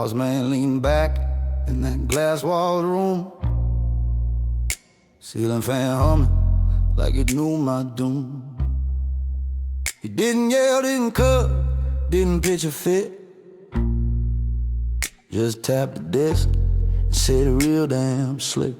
boss man leaned back in that glass-walled room, ceiling fan humming like it knew my doom. He didn't yell, didn't cut, didn't pitch a fit, just tapped the desk and said it real damn slick.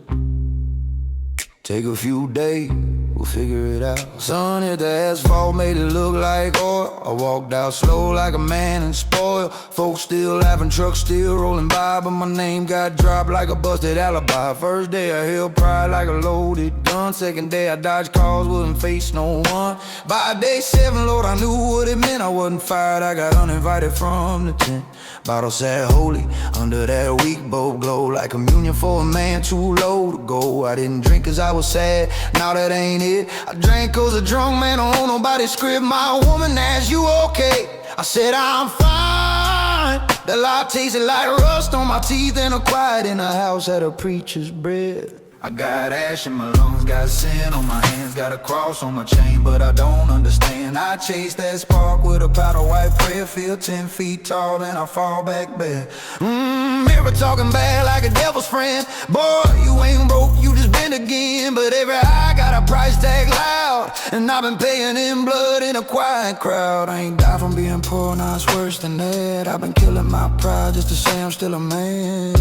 Take a few days, we'll figure it out. Sun hit the asphalt, made it look like oil. I walked out slow like a man and spoiled. Folks still laughing, trucks still rolling by, but my name got dropped like a busted alibi. First day I held pride like a loaded gun. Second day I dodged calls, wouldn't face no one. By day 7, Lord, I knew what it meant. I wasn't fired, I got uninvited from the tent. Bottle sat holy under that weak bulb glow, like communion for a man too low to go. I didn't drink cause I was sad, now that ain't it. I drank cause a drunk man don't own nobody's script. My woman asked, you okay? I said I'm fine. The life tasted like rust on my teeth, and a quiet in a house had a preacher's bread. I got ash in my lungs, got sin on my hands, got a cross on my chain, but I don't understand. I chase that spark with a powder white prayer, feel 10 feet tall, then I fall back bare. Mirror talking bad like a devil's friend. Boy, you ain't broke, you just bent again. But every eye got a price tag loud, and I've been paying in blood in a quiet crowd. I ain't died from being poor, now it's worse than that. I've been killing my pride just to say I'm still a man.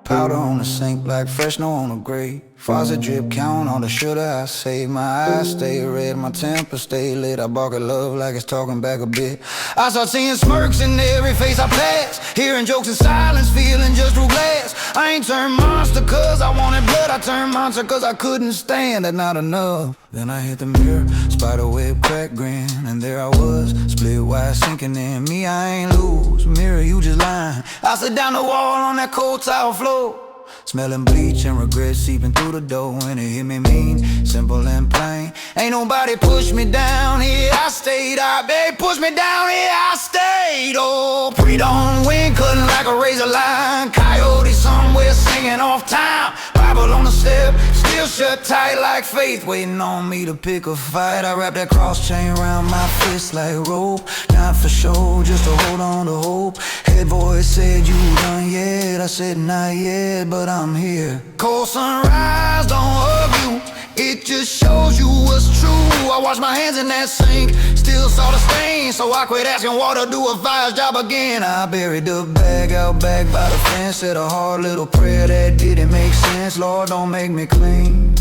Powder on the sink, black Fresno on the grate. Faucet drip, count on the shoulda I save. My eyes stay red, my temper stay lit. I bark at love like it's talking back a bit. I start seeing smirks in every face I pass, hearing jokes in silence, feeling just through glass. I ain't turned monster cause I wanted blood, I turned monster cause I couldn't stand that not enough. Then I hit the mirror, spiderweb crack grin, and there I was, split wide sinking in. Me, I ain't lose, mirror, you just lying. I sit down the wall on that cold tile floor, smelling bleach and regret seeping through the door. And it hit me mean, simple and plain. Ain't nobody pushed me down here, I stayed. They pushed me down here, I stayed. Oh, pre-dawn wind cutting like a razor line, coyote somewhere singing off time. Bible on the step, still shut tight like faith, waiting on me to pick a fight. I wrap that cross chain around my fist like rope, not for show, just to hold on to hope. Head voice said, you done yet? I said, not yet, but I'm here. Cold sunrise, don't hug you, it just shows you what's true. I wash my hands in that sink, still saw the stain, so I quit asking water, do a fire's job again. I buried the bag out back by the fence, said a hard little prayer that didn't make sense. Lord, don't make me clean,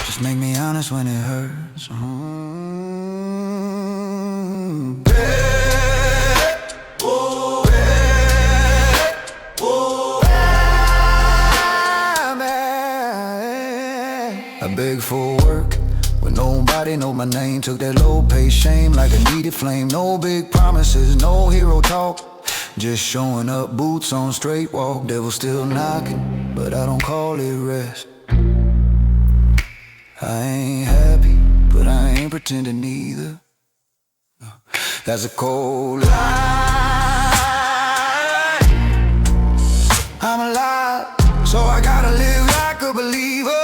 just make me honest when it hurts. I begged for work when nobody know my name. Took that low pay shame like a needed flame. No big promises, no hero talk, just showing up, boots on, straight walk. Devil still knocking, but I don't call it rest. I ain't happy, but I ain't pretending either. That's a cold lie. I'm alive, so I gotta live like a believer.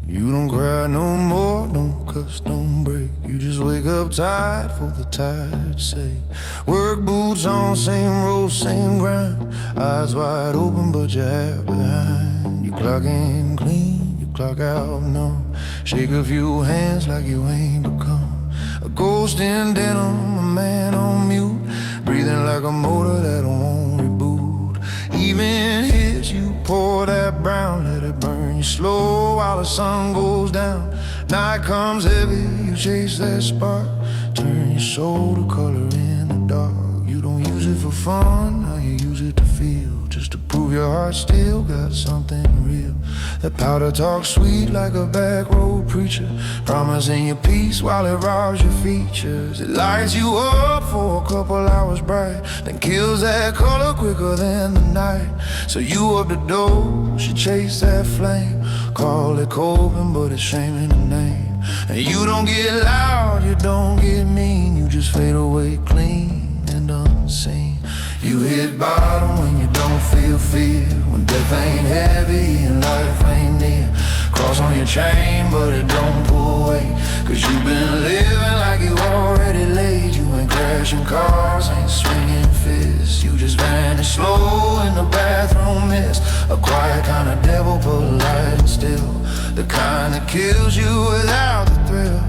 You don't cry no more, don't cuss, don't break. You just wake up tired for the tired sake. Work boots on, same road, same grind. Eyes wide open but your hair behind. You clock in clean, you clock out numb. Shake a few hands like you ain't become a ghost in denim, a man on mute, breathing like a motor that won't reboot. Even hits you pour that brown, let it burn you slow while the sun goes down. Night comes heavy, you chase that spark, turn your soul to color in the dark. You don't use it for fun, now you use it to feel, just to prove prove your heart still got something real. The powder talks sweet like a back road preacher, promising you peace while it robs your features. It lights you up for a couple hours bright, then kills that color quicker than the night. So you up the dough, she chase that flame. Call it coping, but it's shame in the name. And you don't get loud, you don't get mean, you just fade away clean and unseen. You hit bottom when you don't feel fear, when death ain't heavy and life ain't near. Cross on your chain, but it don't pull away, cause you've been living like you already laid. You ain't crashing cars, ain't swinging fists, you just vanish slow in the bathroom mist. A quiet kind of devil, polite and still, the kind that kills you without the thrill.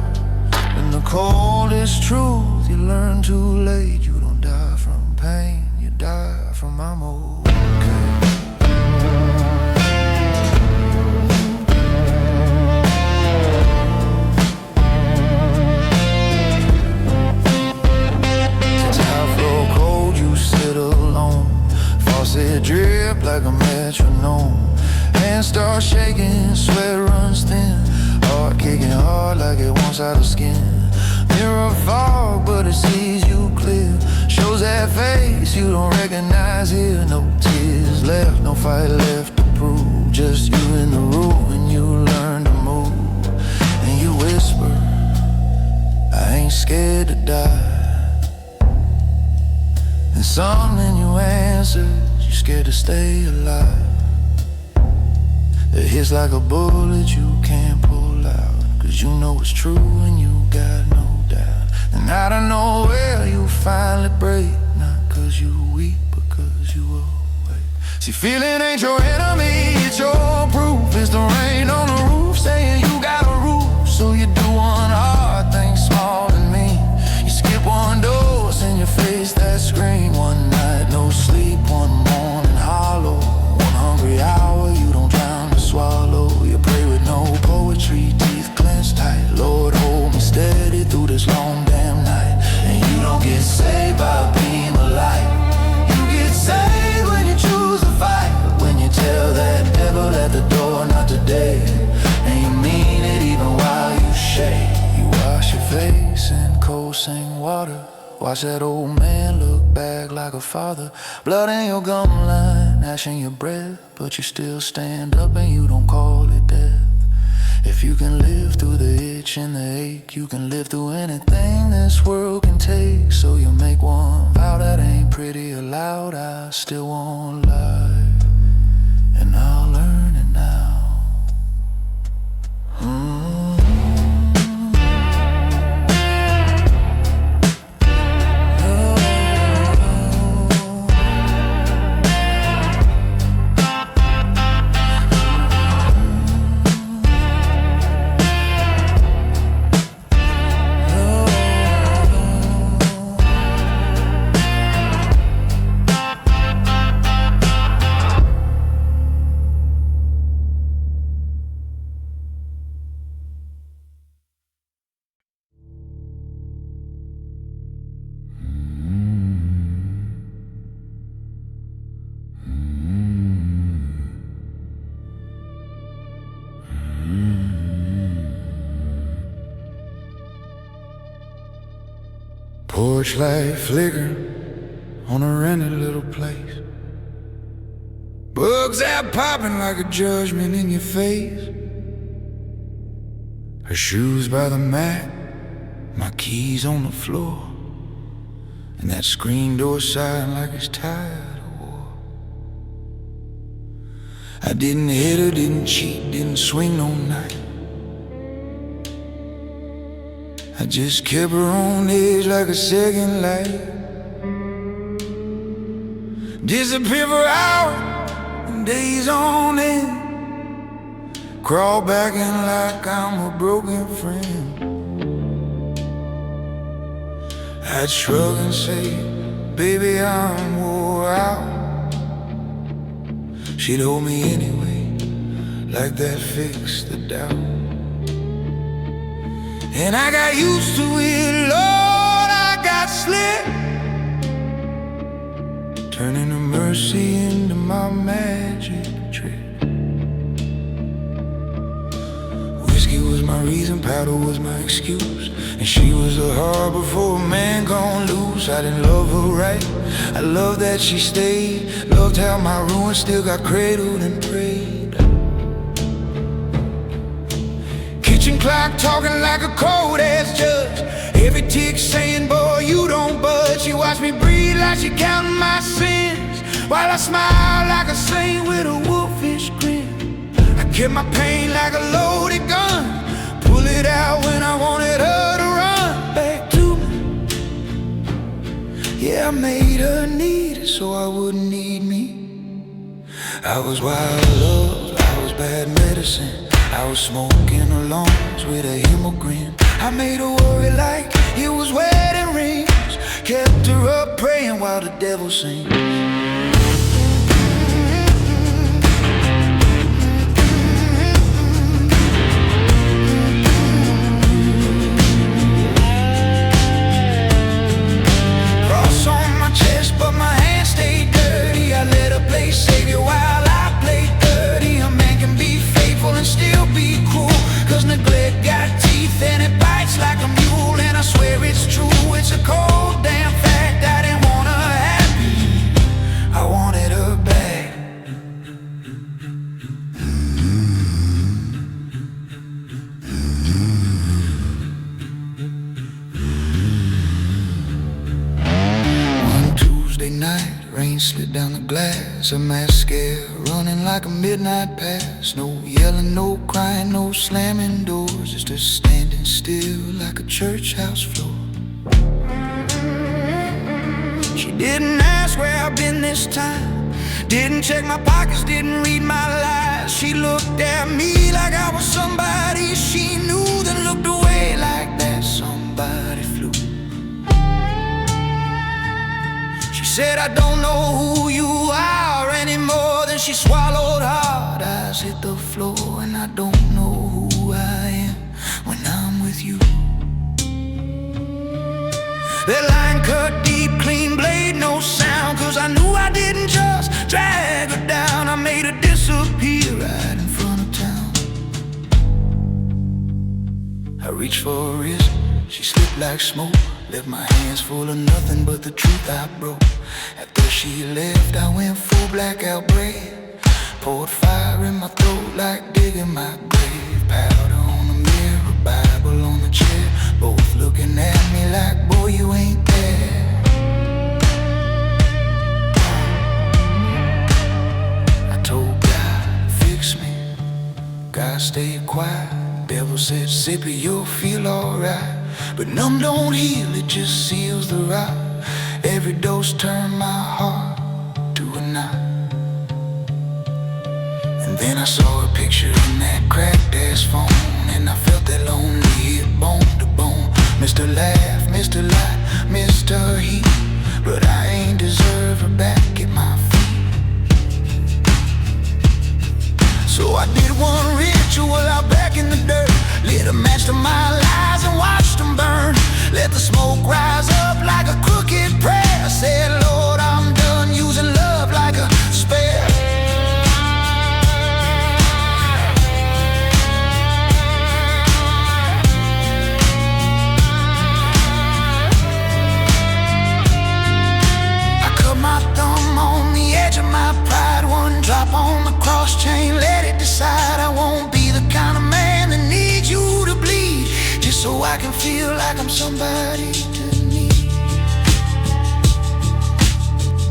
And the coldest truth you learn too late, you don't die from pain, you die from I'm okay. Since I flow cold, you sit alone. Faucet drip like a metronome. Hands start shaking, sweat runs thin. Heart kicking hard like it wants out of skin. Mirror fog, but it sees you clear. Shows that face you don't recognize here. No tears left, no fight left to prove. Just you in the room and you learn to move. And you whisper, I ain't scared to die. And something you answered, you scared to stay alive. It hits like a bullet you can't pull out, cause you know it's true and you got no doubt. And out of nowhere you finally break, not cause you weak, but cause you awake. See, feeling ain't your enemy, it's your proof. It's the rain on the roof saying you got a roof. So you do one hard thing small than me. You skip one dose and you face that screen. One night no sleep, one morning hollow. One hungry hour you don't drown to swallow. You pray with no poetry, teeth clenched tight. Lord, hold me steady through this long damn night. And you don't get saved by a beam of light. You get saved when you choose to fight. But when you tell that devil at the door, not today, and you mean it even while you shake. You wash your face in cold sing water. Watch that old man look back like a father. Blood in your gum line, ash in your breath, but you still stand up and you don't call it death. If you can live through the itch and the ache, you can live through anything this world can take. So you make one vow that ain't pretty or loud. I still won't lie, and I'll learn it now. Porch light flickering on a rented little place. Bugs out popping like a judgment in your face. Her shoes by the mat, my keys on the floor, and that screen door silent like it's tired of war. I didn't hit her, didn't cheat, didn't swing no knife. I just kept her on edge like a second light. Disappear for hours and days on end. Crawl back in like I'm a broken friend. I'd shrug and say, baby, I'm wore out. She'd hold me anyway, like that fixed the doubt. And I got used to it, Lord, I got slick. turning the mercy into my magic trick. Whiskey was my reason, powder was my excuse, and she was a harbor for a man gone loose. I didn't love her right, I loved that she stayed. Loved how my ruin still got cradled and prayed. Kitchen clock talking like a cold ass judge, every tick saying, boy, you don't budge. She watched me breathe like she counting my sins, while I smile like a saint with a wolfish grin. I kept my pain like a loaded gun, pull it out when I wanted her to run back to me. Yeah, I made her need it so I wouldn't need me. I was wild love, I was bad medicine, I was smoking lungs with a hemogrin. I made her worry like it was wedding rings, kept her up praying while the devil sings. Cross on my chest but my hands stayed dirty, I let her play savior while I played dirty. A man can be faithful and still be cruel, cause neglect got teeth and it bites like a mule. And I swear it's true, it's a cold damn fact. I didn't want her happy, I wanted her back. One Tuesday night, rain slid down the glass, a mascara running like a midnight pass. No yelling, no crying, no slamming doors, just a standing still like a church house floor. She didn't ask where I've been this time, didn't check my pockets, didn't read my lies. She looked at me like I was somebody she knew, then looked away like that somebody flew. She said, I don't know who you are anymore. Then she swallowed hard, eyes hit the floor. And I don't know who I am when I'm with you. That line cut deep, clean blade, no sound, cause I knew I didn't just drag her down, I made her disappear right in front of town. I reached for her wrist, she slipped like smoke, left my hands full of nothing but the truth I broke. After she left, I went full blackout brave, poured fire in my throat like digging my grave. Powder on the mirror, Bible on the chair, both looking at me like, boy, you ain't there. I told God, fix me, God stay quiet. Devil said, sip it, you'll feel alright. But numb don't heal, it just seals the rot. Every dose turned my heart to a knot. And then I saw a picture in that cracked ass phone, and I felt that lonely hit bone to bone. Mr. Laugh, Mr. Light, Mr. Heat, but I ain't deserve her back at my feet. So I did one ritual out back in the dirt, lit a match to my lies and watched them burn. Let the smoke rise up like a crooked prayer. I said, Lord, I'm done using love like a spare. I cut my thumb on the edge of my pride, one drop on the cross chain, let it decide. I won't be the kind of man that needs you to bleed, just so I can feel like I'm somebody to need.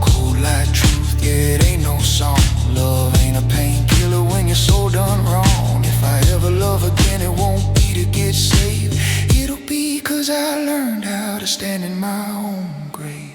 Cold like truth, yeah, it ain't no song. Love ain't a painkiller when you're so done wrong. If I ever love again, it won't be to get saved, it'll be cause I learned how to stand in my own grave.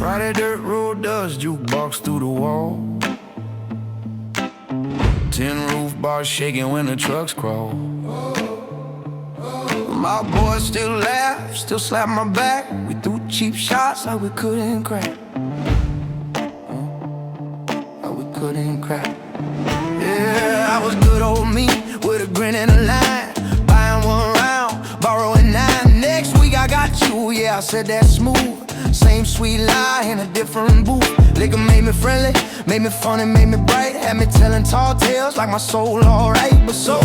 Friday dirt road dust, jukebox through the wall. Tin roof bars shaking when the trucks crawl. My boys still laugh, still slap my back. We threw cheap shots like we couldn't crack. Like we couldn't crack. Yeah, I was good old me with a grin and a line. Buying one round, borrowing 9. Next week I got you, yeah, I said that smooth. Same sweet lie in a different booth. Liquor made me friendly, made me funny, made me bright. Had me telling tall tales like my soul alright. But sober,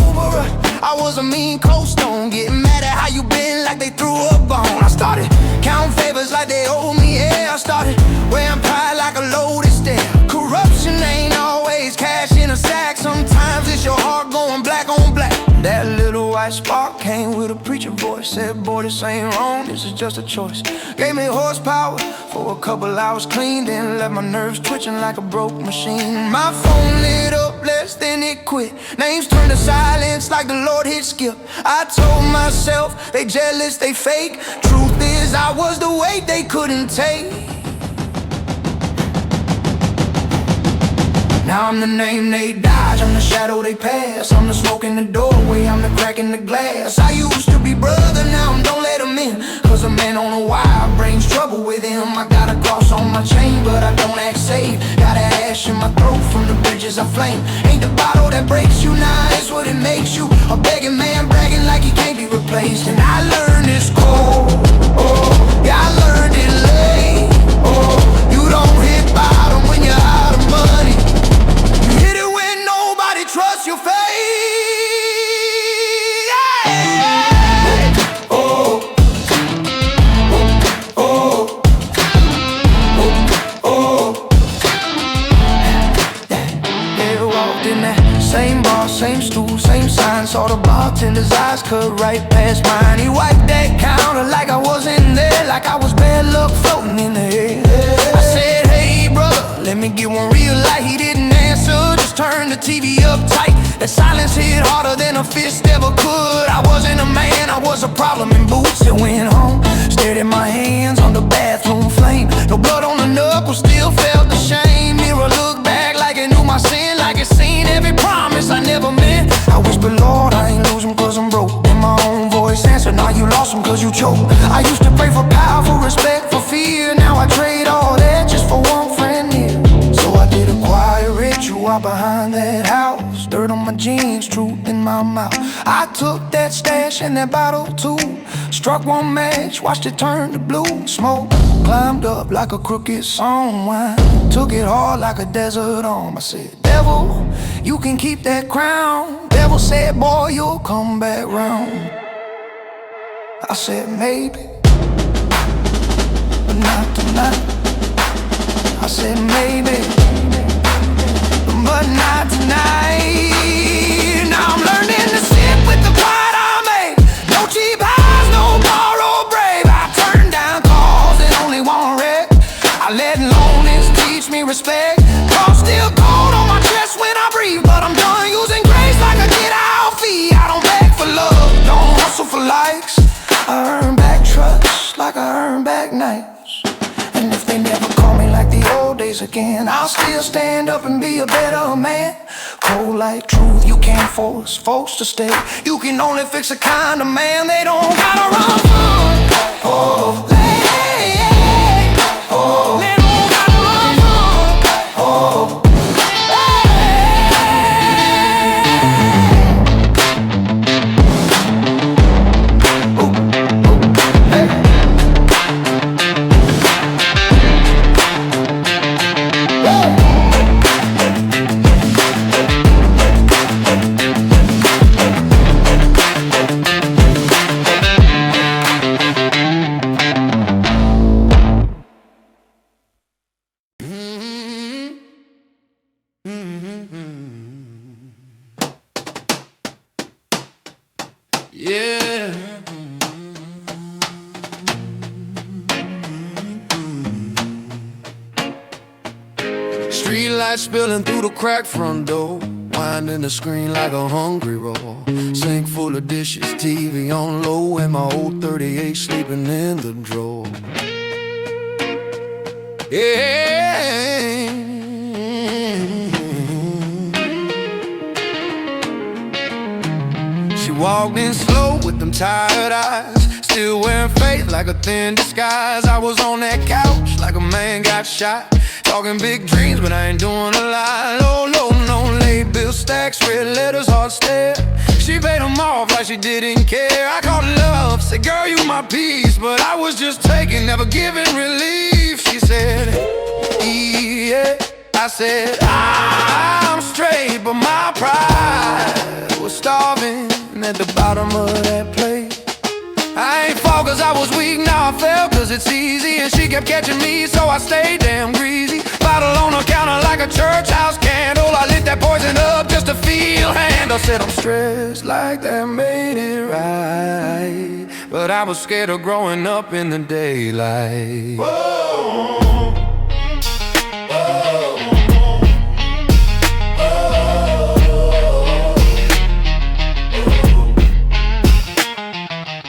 I was a mean cold stone. Getting mad at how you been like they threw a bone. I started counting favors like they owed me, yeah. I started wearing pride like a loaded stare. Corruption ain't always cash in a sack. Sometimes it's your heart going black on black. That little white spark came with a preacher voice. Said, boy, this ain't wrong, this is just a choice. Gave me horsepower for a couple hours clean. Then left my nerves twitching like a broke machine. My phone lit up less than it quit. Names turned to silence like the Lord hit skip. I told myself, they jealous, they fake. Truth is, I was the weight they couldn't take. Now I'm the name they dodge, I'm the shadow they pass. I'm the smoke in the doorway, I'm the crack in the glass. I used to be brother, now I'm don't let him in. Cause a man on a wire brings trouble with him. I got a cross on my chain, but I don't act safe. Got an ash in my throat from the bridges I flame. Ain't the bottle that breaks you, nah, it's what it makes you. A begging man bragging like he can't be replaced. And I learned this cold, oh, yeah, I learned it late. Oh, you don't hit bottom when you're out of money. Trust your faith. Yeah. Oh, oh, oh, oh, oh. Yeah, walked in that same bar, same stool, same sign. Saw the bartender's eyes cut right past mine. He wiped that counter like I wasn't there, like I was bad luck floating in the air. I said, hey brother, let me get one real light. He didn't answer, just turned the TV up tight. That silence hit harder than a fist ever could. I wasn't a man, I was a problem in boots. I went home, stared at my hands on the bathroom flame. No blood on the knuckles, still felt the shame. Mirror looked back like it knew my sin, like it seen every promise I never meant. I whispered, Lord, I ain't losing cause I'm broke. Then my own voice answered, now you lost him cause you choke. I used to pray for power, for respect, for fear. Now I trade all that just for one friend near. So I did a quiet ritual out behind that house. Dirt on my jeans, truth in my mouth. I took that stash and that bottle too. Struck one match, watched it turn to blue. Smoke climbed up like a crooked song wine. Took it hard like a desert arm. I said, devil, you can keep that crown. Devil said, boy, you'll come back round. I said, maybe, but not tonight. I said, maybe, but not tonight. Now I'm learning to sit with the pride I made. No cheap highs, no borrowed brave. I turned down calls that only want wreck. I let loneliness teach me respect. Call still cold on my chest when I breathe, but I'm done using grace like a get out fee. I don't beg for love, don't hustle for likes. I earn back trust like I earn back nights. And if they never call me like the old days again, I'll still stand up and be a better man. Cold like truth, you can't force folks to stay. You can only fix a kind of man they don't gotta run from. Oh, hey, hey, oh, they don't gotta run from. Oh, yeah. Street lights spilling through the crack front door, winding the screen like a hungry roar. Sink full of dishes, TV on low, and my old 38 sleeping in the drawer. Yeah. She walked in slow with them tired eyes, still wearing faith like a thin disguise. I was on that couch like a man got shot, talking big dreams but I ain't doing a lot. Low, low, no late bill stacks, red letters, hard stare. She paid them off like she didn't care. I called love, said girl you my peace, but I was just taking, never giving relief. She said, yeah. I said, I'm straight, but my pride was starving at the bottom of that plate. I ain't fall cause I was weak, now I fell cause it's easy. And she kept catching me, so I stayed damn greasy. Bottle on the counter like a church house candle. I lit that poison up just to feel handle. Said I'm stressed like that made it right, but I was scared of growing up in the daylight. Whoa.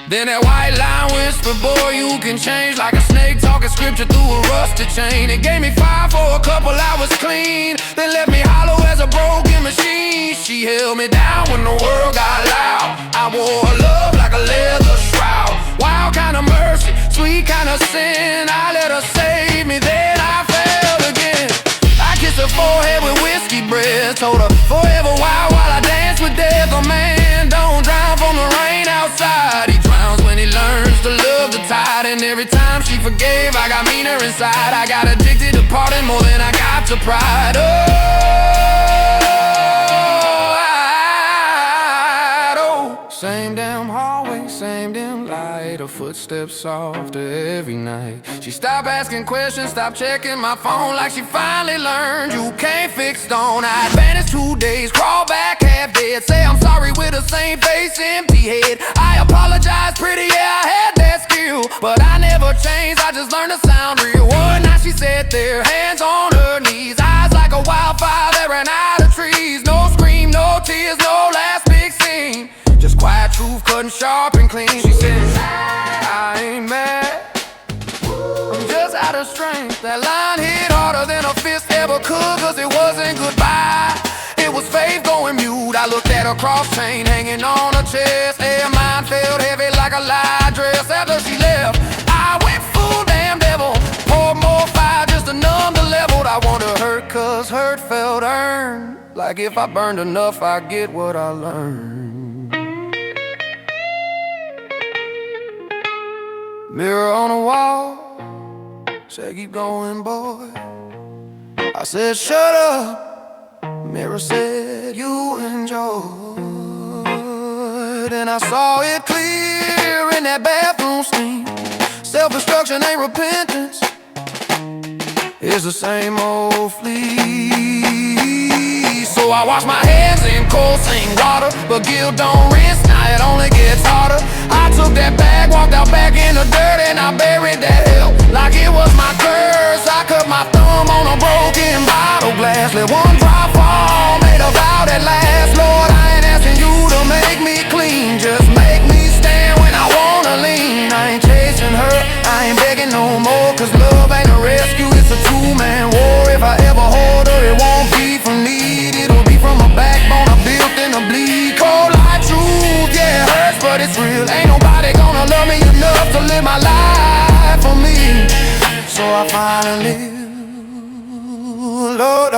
Then that white line whispered, boy, you can change like a snake talking scripture through a rusted chain. It gave me fire for a couple hours clean, then left me hollow as a broken machine. She held me down when the world got loud. I wore her love like a leather shroud. Wild kind of mercy, sweet kind of sin. I let her save me, then I fell again. I kissed her forehead with whiskey breath, told her forever wild while I danced with death. A man don't drown from the rain outside, he drowns when he learns to love the tide. And every time she forgave, I got meaner inside. I got addicted to parting more than I got to pride. Oh, same damn hallway, same damn light. Her footsteps softer every night. She stopped asking questions, stopped checking my phone, like she finally learned you can't fix stone. I'd vanish 2 days, crawl back half dead, say I'm sorry with the same face, empty head. I apologize pretty, yeah, I had that skill, but I never changed, I just learned to sound real. One night she sat there, hands on her knees, eyes like a wildfire that ran out of trees. No scream, no tears, no last big scene, just quiet truth cutting sharp and clean. She said, I ain't mad, I'm just out of strength. That line hit harder than a fist ever could, cause it wasn't goodbye, it was faith going mute. I looked at her cross chain hanging on her chest, and mine felt heavy like a lie dress. After she left, I went full damn devil, poured more fire just to numb the level. I wanted to hurt cause hurt felt earned, like if I burned enough I'd get what I learned. Mirror on the wall, said keep going boy. I said shut up. Mirror said you enjoyed, and I saw it clear in that bathroom scene. Self-destruction ain't repentance, it's the same old flea. So I wash my hands in cold sink water, but guilt don't rinse, now it only gets harder. I took that bag, walked out back in the dirt, and I buried that hell like it was my curse. I cut my thumb on a broken bottle glass, let one drop fall, made a vow that lasts. Lord, I ain't asking you to make me clean, just make me stand when I wanna lean. I ain't chasing her, I ain't begging no more, cause love ain't a rescue, it's a two-man war. If I ever hold her, it won't be from need, it'll be from a backbone I built in a bleed. Cold light truth, yeah, it hurts, but it's real. Ain't nobody gonna love me enough to live my life for me. So I finally, Lord,